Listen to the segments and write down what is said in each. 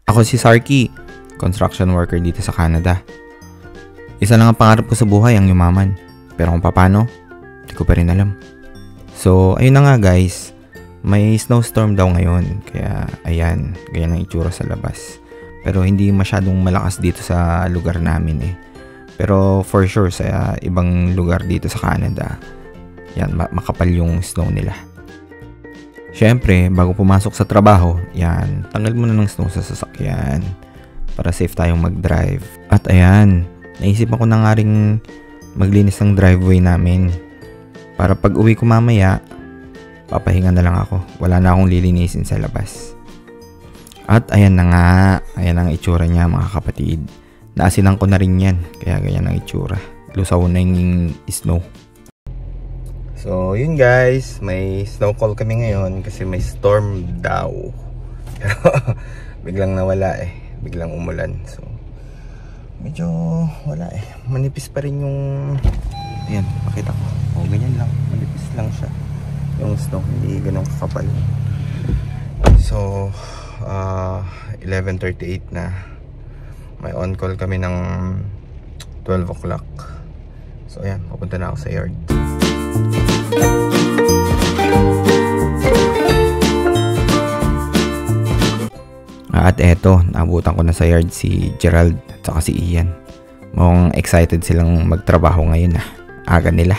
Ako si Sarky, construction worker dito sa Canada. Isa lang ang pangarap ko sa buhay, ang yumaman. Pero kung paano, di ko pa rin alam. So, ayun na nga guys. May snowstorm daw ngayon. Kaya, ayan, ganyan ang itsura sa labas. Pero hindi masyadong malakas dito sa lugar namin eh. Pero for sure, sa ibang lugar dito sa Canada, yan, makapal yung snow nila. Siyempre, bago pumasok sa trabaho, yan, tanggal muna ng snow sa sasakyan para safe tayong mag-drive. At ayan, naisip ako na nga ring maglinis ng driveway namin. Para pag uwi ko mamaya, papahinga na lang ako. Wala na akong lilinisin sa labas. At ayan na nga, ayan ang itsura niya mga kapatid. Naasinan ko na rin yan, kaya ganyan ang itsura. Lusaw na yung snow. So, yun guys, may snow call kami ngayon kasi may storm daw. Pero, biglang nawala eh. Biglang umulan. So, medyo wala eh. Manipis pa rin yung... Ayan, pakita ko. O, ganyan lang. Manipis lang siya. Yung snow, hindi ganun kakapal. So, 11:38 na. May on call kami ng 12 o'clock. So, ayan, papunta na ako sa yard. At eto, naabutan ko na sa yard si Gerald at saka si Ian. Mukhang excited silang magtrabaho ngayon aga nila.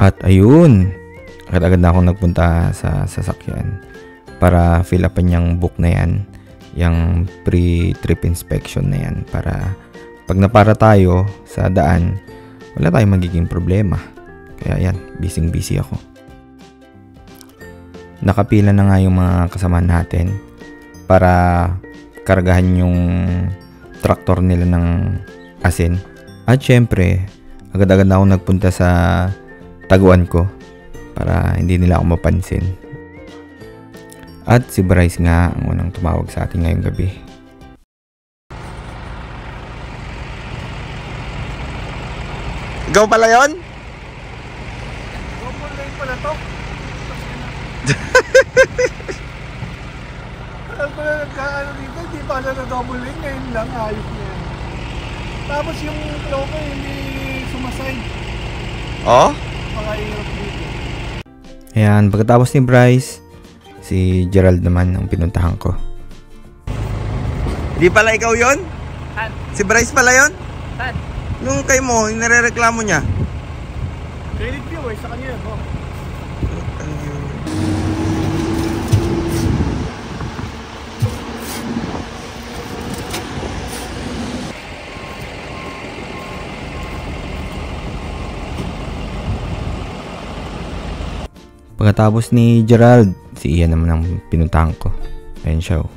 At ayun, agad-agad na akong nagpunta sa sasakyan para fill upan yung book na yan, yung pre-trip inspection na yan, para pag napara tayo sa daan, wala tayong magiging problema. Kaya yan, busy ako. Nakapila na nga yung mga kasama natin para kargahan yung traktor nila ng asin. At syempre, agad-agad na ako nagpunta sa taguan ko para hindi nila ako mapansin. At si Bryce nga ang unang tumawag sa atin ngayong gabi. Ikaw pala yun? Double lane pala to. Alam ko na nagkaano dito, hindi pala na double lane, ngayon lang, ayos na yan. Tapos yung loco hindi sumasay. Oh? Pakahirap dito. Ayan, pagkatapos ni Bryce, si Gerald naman ang pinuntahan ko. Hindi pala ikaw yon? Saan? Si Bryce pala yon? Saan? Nung kay mo, yung nare-reklamo niya. Credit view eh, sa kanya oh. Pagkatapos ni Gerald, si Ian naman ang pinuntahan ko. Ayan siya oh.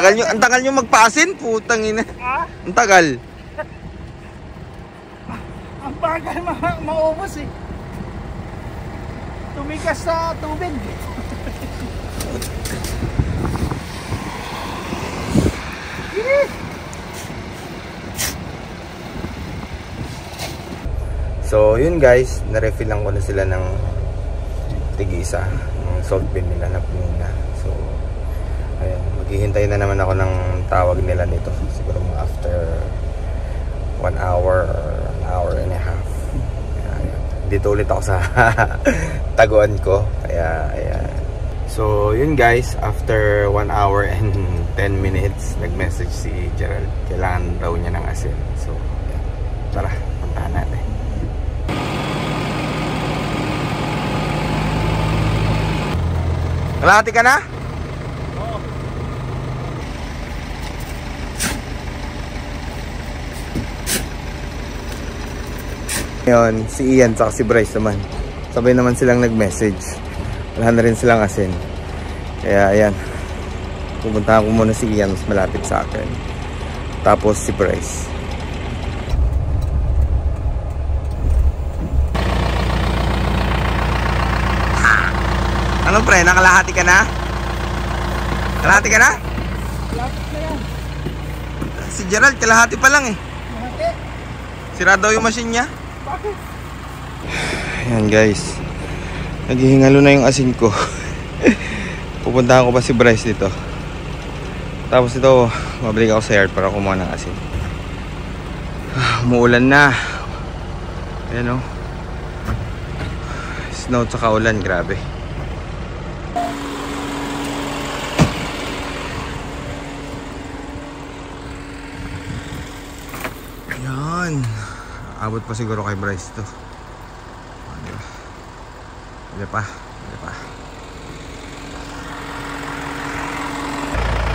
Ang tagal nyo magpa-asin, putang ina. Ah? Ang tagal. Ang bagal maubos eh. Tumikas sa tubig. So yun guys, na-refillan ko na sila ng tig-isa, ng salt bin nila na puno na. So ayan, maghihintay na naman ako ng tawag nila nito. Siguro after 1 hour or an hour and a half. Ayan, dito ulit ako sa taguan ko. Kaya ayan. So yun guys, after 1 hour and 10 minutes nag-message si Gerald. Kailangan daw niya ng asin. So ayan, tara, puntahan natin. Kalahati ka na? Oo. Ngayon, si Ian at si Bryce naman. Sabay naman silang nag-message. Wala na rin silang asin. Kaya ayan, pupuntahan ko muna si Ian, mas malapit sa akin. Tapos si Bryce. Ano pre, nakalahati ka na? Kalahati ka na? Lapit na yan. Si Gerald, kalahati pa lang eh. Sira daw yung machine niya. Bakit? Ayan guys, naghihingalo na yung asin ko. Pupuntahan ko pa si Bryce dito. Tapos ito, mabalik ako sa yard para kumuha ng asin. Umuulan na. Ayan o. Snow tsaka ulan, grabe. Ayan. Abot pa siguro kay Bryce to. Hindi pa.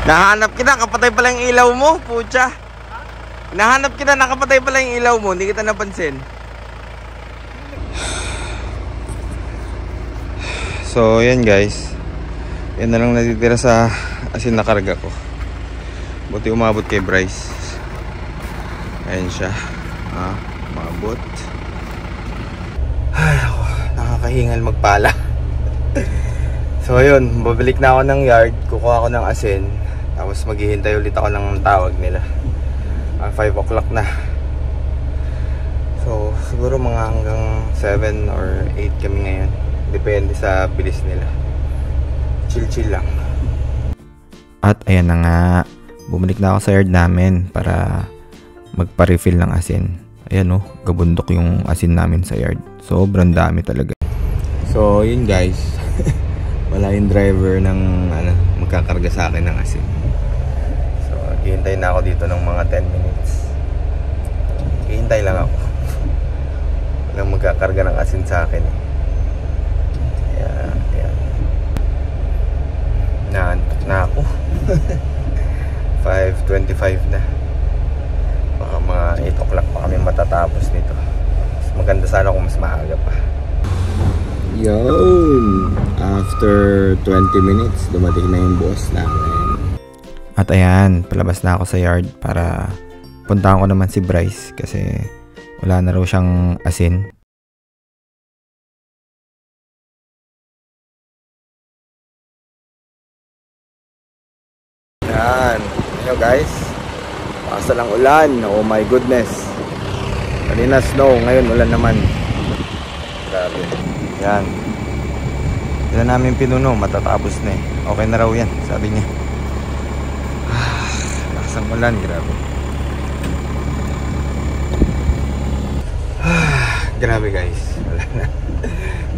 Nahanap kita, kapatay pala yung ilaw mo, pucha. Nahanap kita, nakapatay pala yung ilaw mo, hindi kita napansin. So, yan guys. Yan na lang natitira sa asin na karga ko. Buti umabot kay Bryce. Ayan siya. Umabot. Ay, ako, nakakahingal magpala. So, ayun, babalik na ako ng yard. Kukuha ako ng asin. Tapos maghihintay ulit ako ng tawag nila. 5 o'clock na. So siguro mga hanggang 7 or 8 kami ngayon. Depende sa bilis nila. Chill lang. At ayan na nga, bumalik na ako sa yard namin para magpa-refill ng asin. Ayan oh, gabundok yung asin namin sa yard. Sobrang dami talaga. So yun guys. Wala yung driver ng magkakarga sa akin ng asin. So hihintay na ako dito ng mga 10 minutes. Hihintay lang ako. Walang magkakarga ng asin sa akin. Ayan. Naantok na ako. 5:25 na. Baka mga 8 o'clock pa kami matatapos nito. Mas maganda sana kung mas maaga pa. Yun! After 20 minutes, dumating na yung boss namin. At ayan, palabas na ako sa yard para puntahan ko naman si Bryce kasi wala na raw siyang asin. Yan. Hello guys. Pakasa lang ulan. Oh my goodness. Kanina snow, ngayon ulan naman. Grabe. Yan. Yan namin pinuno, matatapos na eh. Okay na raw yan, sabi niya. Lakas ang ulan, grabe. Grabe guys. Wala na.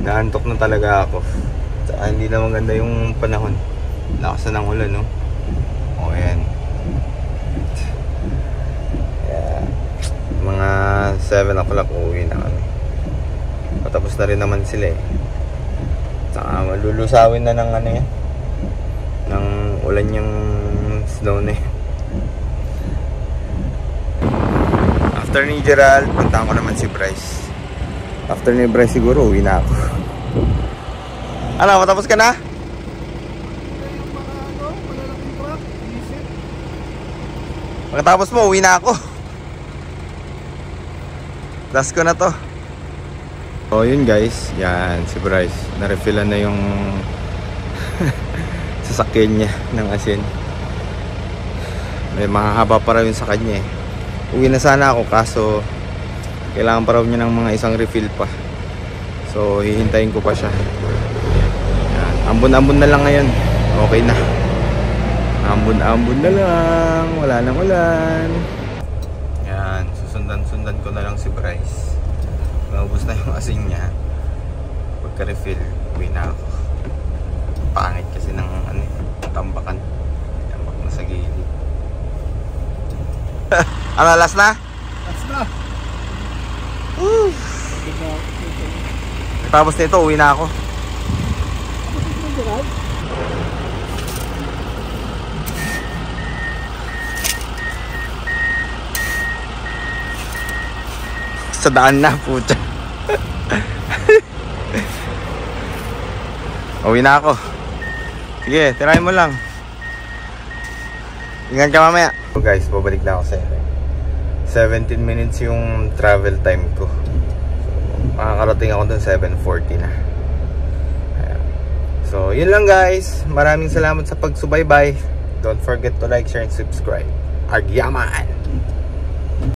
Naantok na talaga ako. Saka hindi na maganda yung panahon. Lakas na ng ulan, no? O yan. Yeah. Mga 7 o'clock uuwi na kami. Patapos na rin naman sila eh. Saka malulusawin na ng yan. Ng ulan yung snow na eh. After ni Gerald, punta ko naman si Bryce. After ni Bryce siguro, uwi na ako. Ano, matapos ka na? Pagkatapos mo, uwi na ako. Last ko na to. So yun guys, yan si Bryce. Na-refillan na yung sasakyan niya ng asin. May mahahaba pa raw yun sa kanya eh. Uwi na sana ako kaso kailangan pa raw niya ng mga isang refill pa. So hihintayin ko pa siya. Yan. Ambon-ambon na lang ngayon. Okay na. Ambon-ambon na lang. Wala nang ulan. Yan, susundan ko na lang si Bryce. Naubos na yung asin niya. Pagka-refill, uwi na ako. Pangit kasi ng tambakan. Tambak na sa gilid. Ano, last na? Last na. Tapos nito, uwi na ako. Sa daan na, puta. Uwi na ako. Sige, tirahin mo lang. Ingat ka mamaya. So guys, babalik na ako sa inyo. 17 minutes yung travel time ko. So, makakarating ako dun 7:40 na. Ayan. So, yun lang guys. Maraming salamat sa pagsubaybay. Don't forget to like, share, and subscribe. Agyaman!